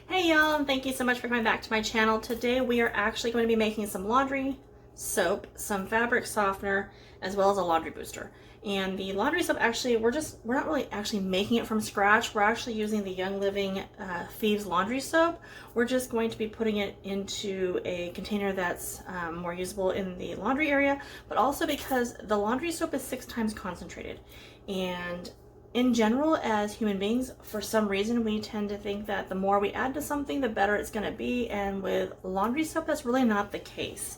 Hey y'all, and thank you so much for coming back to my channel. Today we are actually going to be making some laundry soap, some fabric softener, as well as a laundry booster. And the laundry soap, actually, we're not really actually making it from scratch. We're actually using the Young Living Thieves Laundry Soap. We're just going to be putting it into a container that's more usable in the laundry area, but also because the laundry soap is 6 times concentrated. And in general, as human beings, for some reason, we tend to think that the more we add to something, the better it's going to be. And with laundry soap, that's really not the case.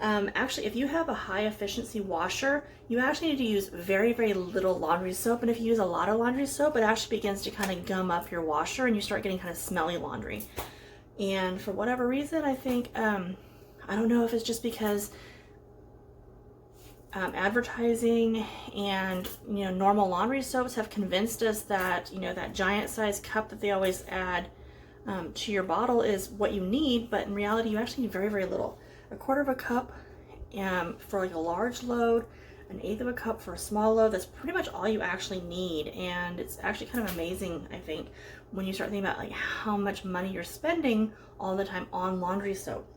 Actually, if you have a high efficiency washer, you actually need to use very, very little laundry soap. And if you use a lot of laundry soap, it actually begins to kind of gum up your washer and you start getting kind of smelly laundry. And for whatever reason, I think, I don't know if it's just because advertising and normal laundry soaps have convinced us that that giant size cup that they always add to your bottle is what you need, but in reality you actually need very, very little. 1/4 of a cup for like a large load, 1/8 of a cup for a small load. That's pretty much all you actually need, and it's actually kind of amazing, I think, when you start thinking about like how much money you're spending all the time on laundry soap.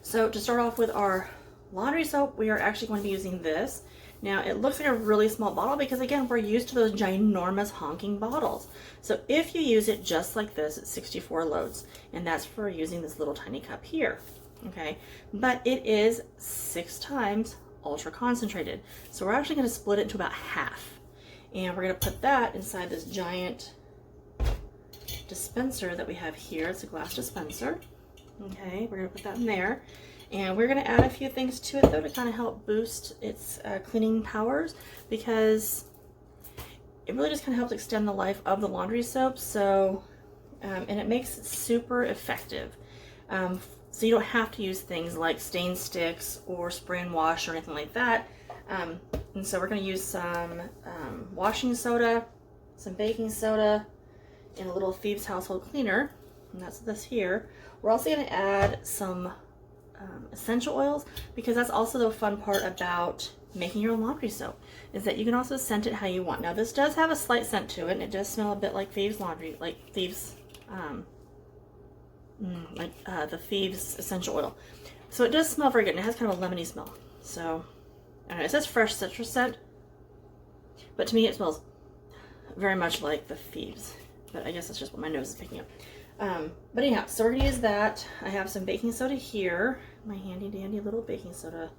So to start off with our laundry soap, we are actually going to be using this. Now it looks like a really small bottle because again, we're used to those ginormous honking bottles. So if you use it just like this, it's 64 loads, and that's for using this little tiny cup here. Okay, but it is 6 times ultra concentrated. So we're actually going to split it into about half, and we're going to put that inside this giant dispenser that we have here. It's a glass dispenser. Okay, we're going to put that in there. And we're going to add a few things to it though to kind of help boost its cleaning powers, because it really just kind of helps extend the life of the laundry soap. So, and it makes it super effective. So you don't have to use things like stain sticks or spray and wash or anything like that. And so we're going to use some washing soda, some baking soda, and a little Thieves household cleaner. And that's this here. We're also going to add some essential oils, because that's also the fun part about making your own laundry soap, is that you can also scent it how you want. Now this does have a slight scent to it, and it does smell a bit like Thieves laundry, like Thieves, the Thieves essential oil. So it does smell very good, and it has kind of a lemony smell. So, I don't know, it says fresh citrus scent, but to me it smells very much like the Thieves. But I guess that's just what my nose is picking up. But anyhow, so we're gonna use that. I have some baking soda here, my handy dandy little baking soda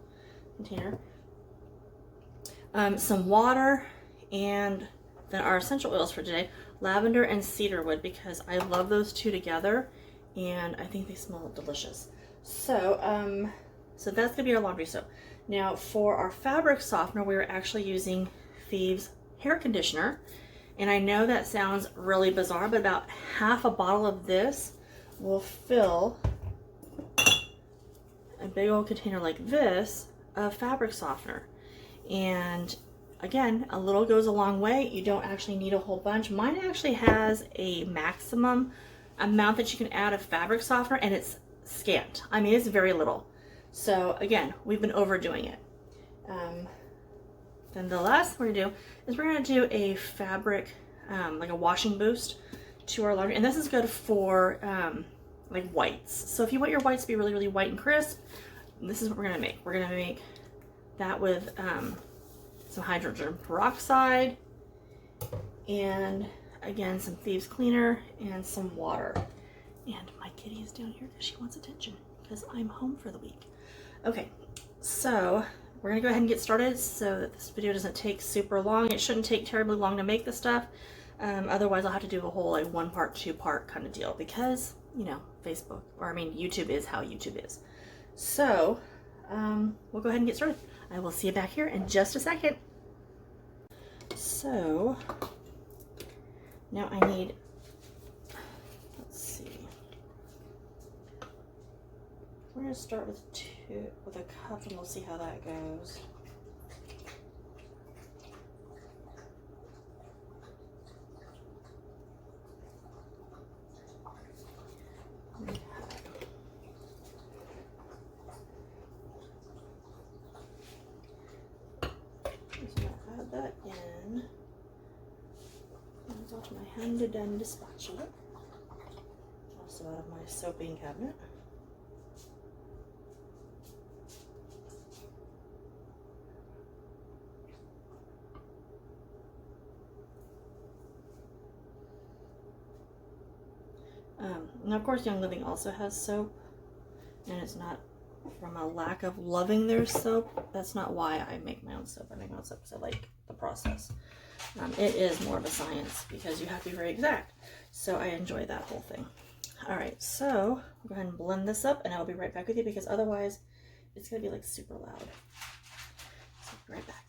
container. Some water, and then our essential oils for today, lavender and cedarwood, because I love those two together and I think they smell delicious. So, so that's gonna be our laundry soap. Now for our fabric softener, we're actually using Thieves hair conditioner. And I know that sounds really bizarre, but about half a bottle of this will fill a big old container like this of fabric softener. And again, a little goes a long way. You don't actually need a whole bunch. Mine actually has a maximum amount that you can add of fabric softener, and it's scant. I mean, it's very little. So again, we've been overdoing it. Then the last thing we're gonna do is we're gonna do a fabric, like a washing boost to our laundry. And this is good for like whites. So if you want your whites to be really, really white and crisp, this is what we're gonna make. We're gonna make that with some hydrogen peroxide, and again, some Thieves cleaner and some water. And my kitty is down here because she wants attention because I'm home for the week. Okay, so we're gonna go ahead and get started so that this video doesn't take super long. It shouldn't take terribly long to make this stuff. Otherwise I'll have to do a whole like 1-part, 2-part kind of deal, because, Facebook, or I mean, YouTube is how YouTube is. So, we'll go ahead and get started. I will see you back here in just a second. So, now I need, let's see. We're gonna start with a cup, and we'll see how that goes. Okay. So I'll add that in. And onto my handy dandy spatula. also out of my soaping cabinet. And of course, Young Living also has soap, and it's not from a lack of loving their soap. That's not why I make my own soap. I make my own soap because I like the process. It is more of a science because you have to be very exact. So I enjoy that whole thing. All right, so I'll go ahead and blend this up, and I'll be right back with you because otherwise it's gonna be like super loud. So I'll be right back.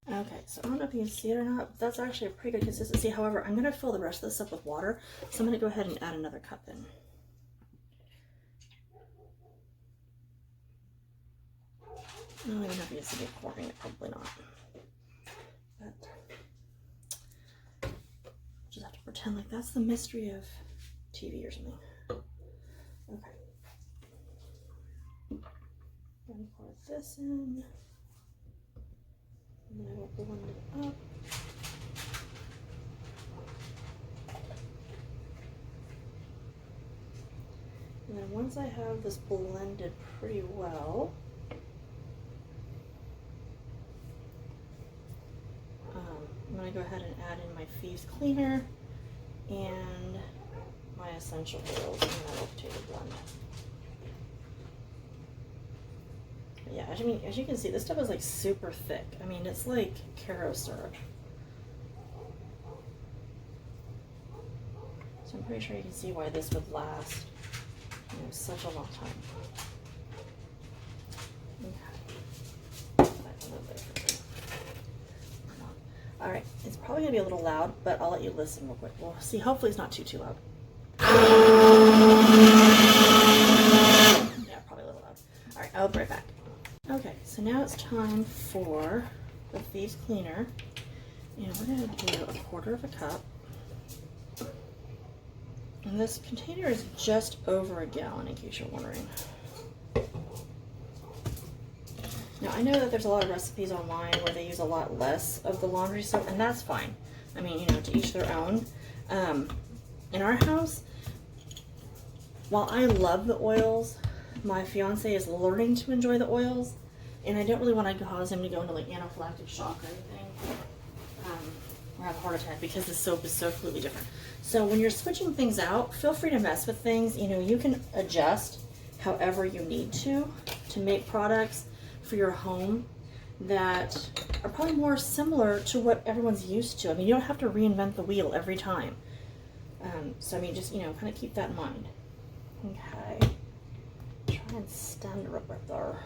Okay, so I don't know if you can see it or not, but that's actually a pretty good consistency. However, I'm gonna fill the rest of this up with water, so I'm gonna go ahead and add another cup in. I don't even know if you can see me pouring it, probably not. But just have to pretend like that's the mystery of TV or something. Okay. Then pour this in. And then I will blend it up. And then once I have this blended pretty well, I'm going to go ahead and add in my Thieves cleaner and my essential oils in that potato blend. But yeah, as you can see, this stuff is like super thick. I mean, it's like Caro syrup. So I'm pretty sure you can see why this would last, you know, such a long time. All right, it's probably gonna be a little loud, but I'll let you listen real quick. We'll see, hopefully it's not too loud. Yeah, probably a little loud. All right, I'll be right back. Okay, so now it's time for the Thieves cleaner. And we're gonna do 1/4 of a cup. And this container is just over a gallon, in case you're wondering. Now, I know that there's a lot of recipes online where they use a lot less of the laundry soap, and that's fine. I mean, you know, to each their own. In our house, while I love the oils, my fiance is learning to enjoy the oils, and I don't really want to cause him to go into like anaphylactic shock or anything, or have a heart attack, because the soap is so completely different. So when you're switching things out, feel free to mess with things. You know, you can adjust however you need to make products for your home that are probably more similar to what everyone's used to. I mean, you don't have to reinvent the wheel every time. So I mean, just, you know, kind of keep that in mind. Okay. Try and stand her up right there.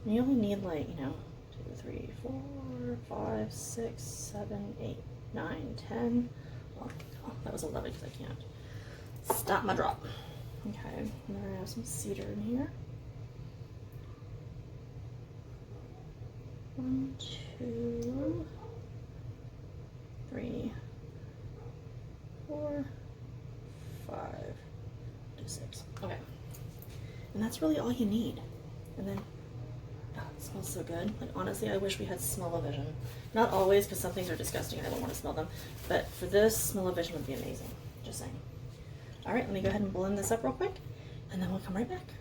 And you only need like, you know, 2, 3, 4, 5, 6, 7, 8, 9, 10. Oh, that was 11 because I can't stop my drop. Okay, and then we're gonna have some cedar in here. 1, 2, 3, 4, 5, 6. Okay, and that's really all you need. And then, oh, it smells so good. Like, honestly, I wish we had smell-o-vision. Not always, because some things are disgusting and I don't want to smell them. But for this, smell-o-vision would be amazing. Just saying. All right, let me go ahead and blend this up real quick, and then we'll come right back.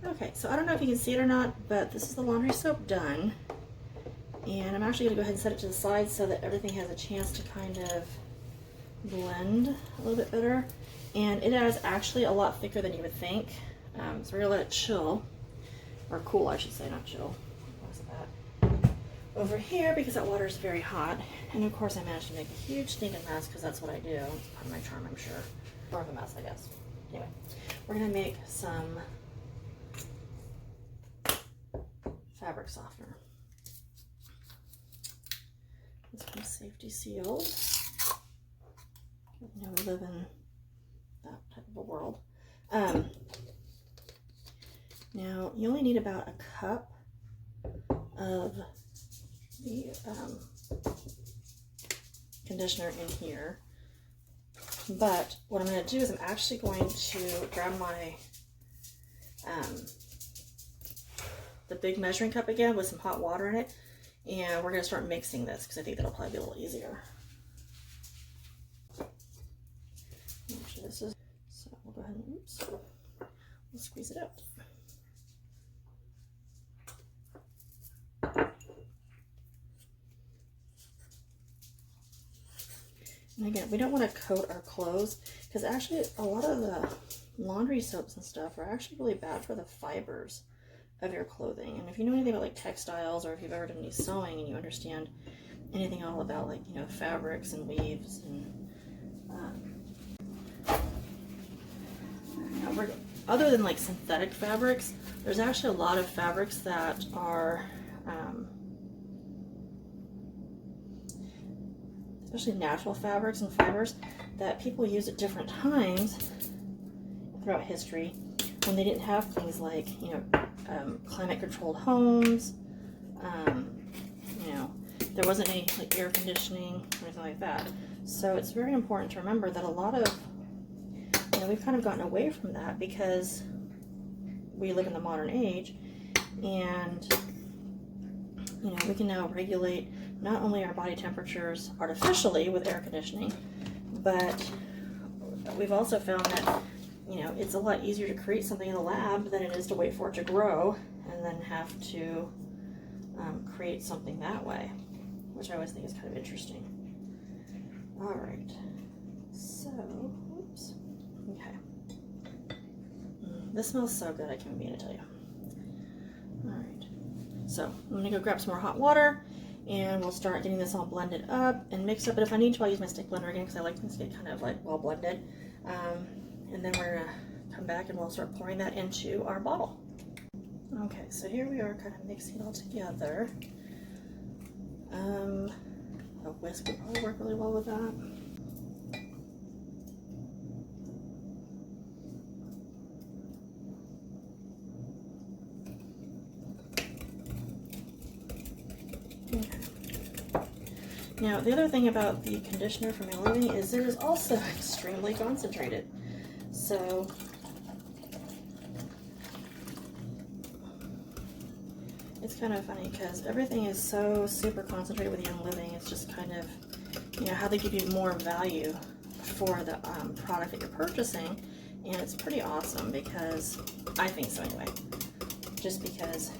Okay, so I don't know if you can see it or not, but this is the laundry soap done. And I'm actually gonna go ahead and set it to the side so that everything has a chance to kind of blend a little bit better. And it is actually a lot thicker than you would think. So we're gonna let it chill, or cool, I should say, not chill. Over here, because that water is very hot. And of course I managed to make a huge stinking mess, because that's what I do. It's part of my charm, I'm sure. More of a mess, I guess. Anyway, we're gonna make some fabric softener. This one's safety sealed. You know, we live in that type of a world. Now, you only need about a cup of the conditioner in here. But what I'm going to do is I'm actually going to grab my the big measuring cup again with some hot water in it, and we're going to start mixing this because I think that'll probably be a little easier. Make sure this is So we'll go ahead and, oops, we'll squeeze it out. And again, we don't want to coat our clothes because actually a lot of the laundry soaps and stuff are actually really bad for the fibers of your clothing. And if you know anything about like textiles, or if you've ever done any sewing and you understand anything all about, like, you know, fabrics and weaves and other than like synthetic fabrics, there's actually a lot of fabrics that are especially natural fabrics and fibers that people use at different times throughout history when they didn't have things like, you know, climate controlled homes, you know, there wasn't any like air conditioning or anything like that. So it's very important to remember that a lot of, you know, we've kind of gotten away from that because we live in the modern age, and you know, we can now regulate not only our body temperatures artificially with air conditioning, but we've also found that, you know, it's a lot easier to create something in the lab than it is to wait for it to grow and then have to create something that way, which I always think is kind of interesting. All right, so, oops, okay. This smells so good, I can't begin to tell you. All right, so I'm gonna go grab some more hot water and we'll start getting this all blended up and mixed up. But if I need to, I'll use my stick blender again because I like things to get kind of like well blended. And then we're gonna come back and we'll start pouring that into our bottle. Okay, so here we are kind of mixing it all together. A whisk would probably work really well with that. Now, the other thing about the conditioner from Leave-In is it is also extremely concentrated. So, it's kind of funny because everything is so super concentrated with Young Living. It's just kind of, you know, how they give you more value for the product that you're purchasing. And it's pretty awesome because, I think so anyway, just because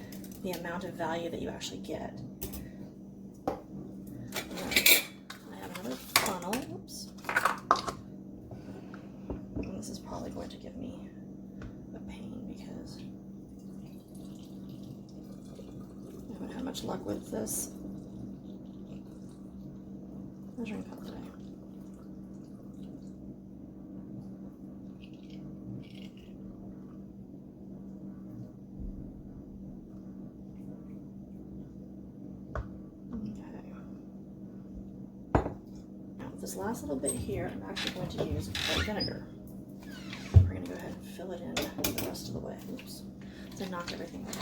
the amount of value that you actually get. Funnel, oops. And this is probably going to give me a pain because I haven't had much luck with this measuring cup today. This last little bit here, I'm actually going to use white vinegar. We're going to go ahead and fill it in the rest of the way. Oops. So I knocked everything over.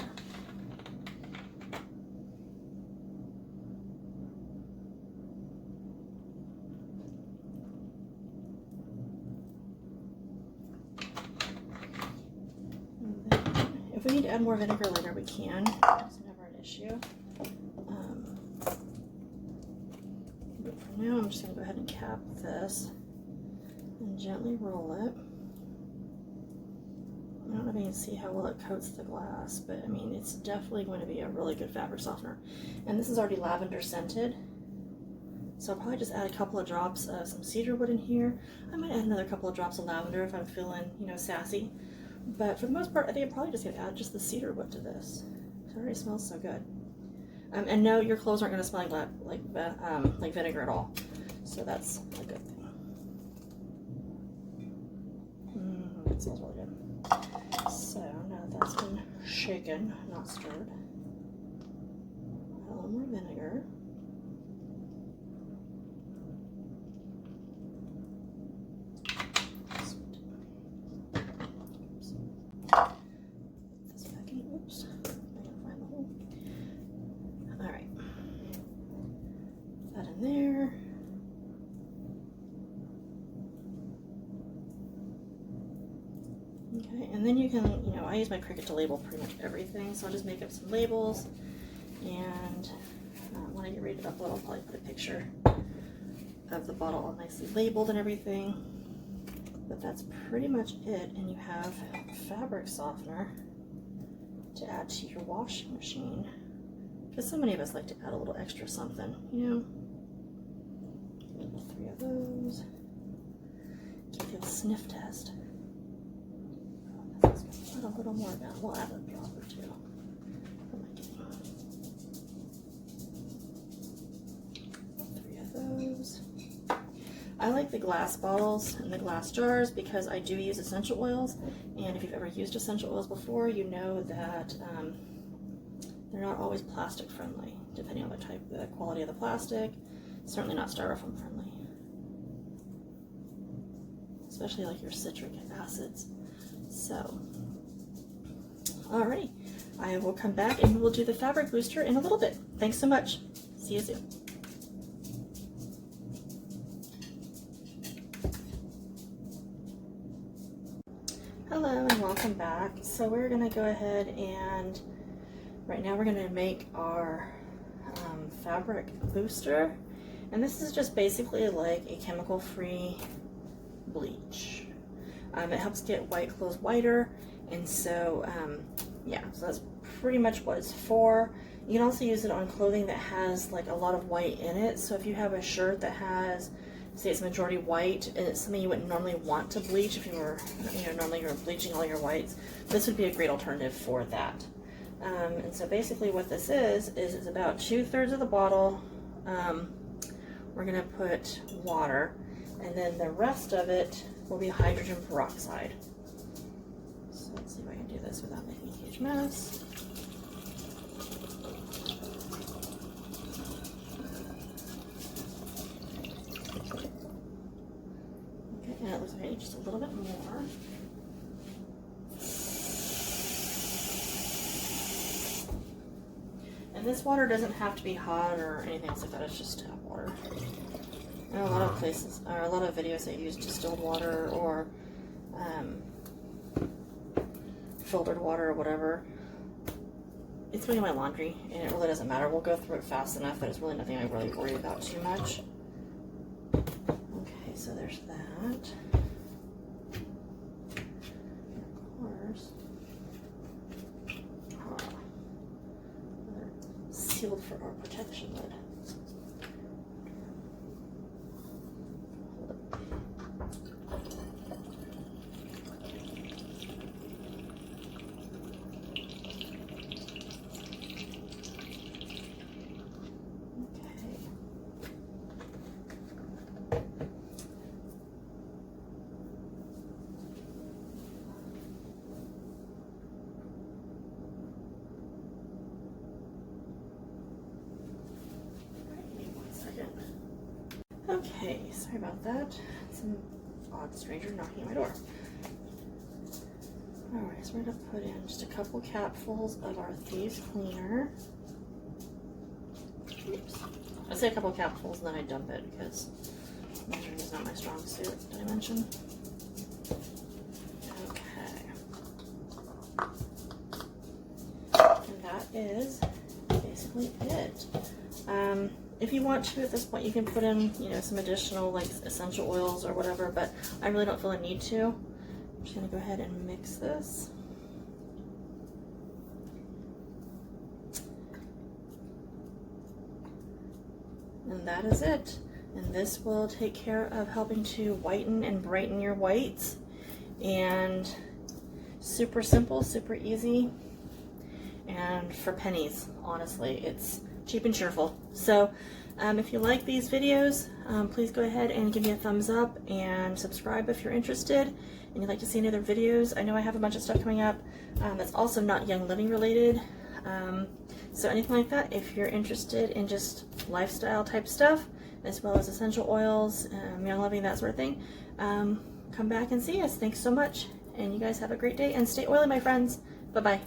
And then, if we need to add more vinegar later, we can. It's never an issue. Now I'm just going to go ahead and cap this and gently roll it. I don't know if you can see how well it coats the glass, but I mean, it's definitely going to be a really good fabric softener. And this is already lavender scented, so I'll probably just add a couple of drops of some cedar wood in here. I might add another couple of drops of lavender if I'm feeling, you know, sassy. But for the most part, I think I'm probably just going to add just the cedar wood to this. It already smells so good. And no, your clothes aren't going to smell like vinegar at all. So that's a good thing. It smells really good. So now that that's been shaken, not stirred, add a little more vinegar. This back in. Oops. That in there. Okay, and then you can, you know, I use my Cricut to label pretty much everything, so I'll just make up some labels, and when I get ready to upload, I'll probably put a picture of the bottle all nicely labeled and everything. But but that's pretty much it. And you have fabric softener to add to your washing machine. Because so many of us like to add a little extra something, you know? 3 of those. Give you a sniff test. Add a little more down. We'll add a drop or 2. What am I getting? 3 of those. I like the glass bottles and the glass jars because I do use essential oils, and if you've ever used essential oils before, you know that they're not always plastic friendly, depending on the quality of the plastic. Certainly not styrofoam friendly, especially like your citric acids. So, alrighty, I will come back and we'll do the fabric booster in a little bit. Thanks so much. See you soon. Hello and welcome back. So we're going to go ahead and right now we're going to make our fabric booster, and this is just basically like a chemical-free bleach. It helps get white clothes whiter, and so yeah, so that's pretty much what it's for. You can also use it on clothing that has like a lot of white in it. So if you have a shirt that has, say it's majority white, and it's something you wouldn't normally want to bleach if you were, you know, normally you're bleaching all your whites, this would be a great alternative for that. And so basically what this is it's about 2/3 of the bottle. We're gonna put water, and then the rest of it will be hydrogen peroxide. So let's see if I can do this without making a huge mess. And it looks like I need just a little bit more. And this water doesn't have to be hot or anything else like that, it's just tap water. I know a lot of places, or a lot of videos that use distilled water or filtered water or whatever. It's really my laundry, and it really doesn't matter. We'll go through it fast enough, but it's really nothing I really worry about too much. Okay, so there's that. Of course, sealed for our protection lid. Okay, sorry about that. Some odd stranger knocking at my door. Alright, so we're going to put in just a couple capfuls of our Thieves cleaner. Oops. I say a couple capfuls and then I dump it because measuring is not my strong suit, did I mention? Okay. And that is basically it. If you want to, at this point, you can put in, you know, some additional like essential oils or whatever, but I really don't feel a need to. I'm just gonna go ahead and mix this. And that is it. And this will take care of helping to whiten and brighten your whites. And super simple, super easy, and for pennies, honestly. It's cheap and cheerful. So if you like these videos, please go ahead and give me a thumbs up and subscribe if you're interested and you'd like to see any other videos. I know I have a bunch of stuff coming up that's also not Young Living related. So anything like that, if you're interested in just lifestyle type stuff, as well as essential oils, Young Living, that sort of thing, come back and see us. Thanks so much, and you guys have a great day, and stay oily, my friends. Bye-bye.